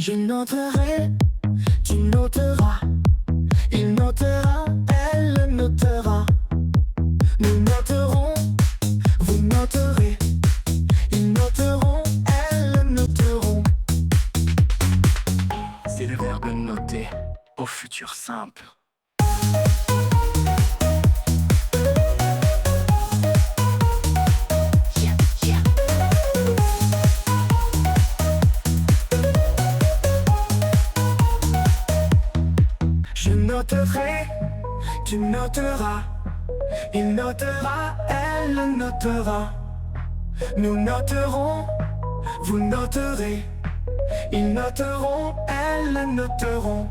Je noterai, tu noteras. Il notera, elle notera. Nous noterons, vous noterez. Ils noteront, elles noteront. C'est le verbe noter au futur simple. Je noterai, tu noteras. Il notera, elle notera. Nous noterons, vous noterez. Ils noteront, elles noteront.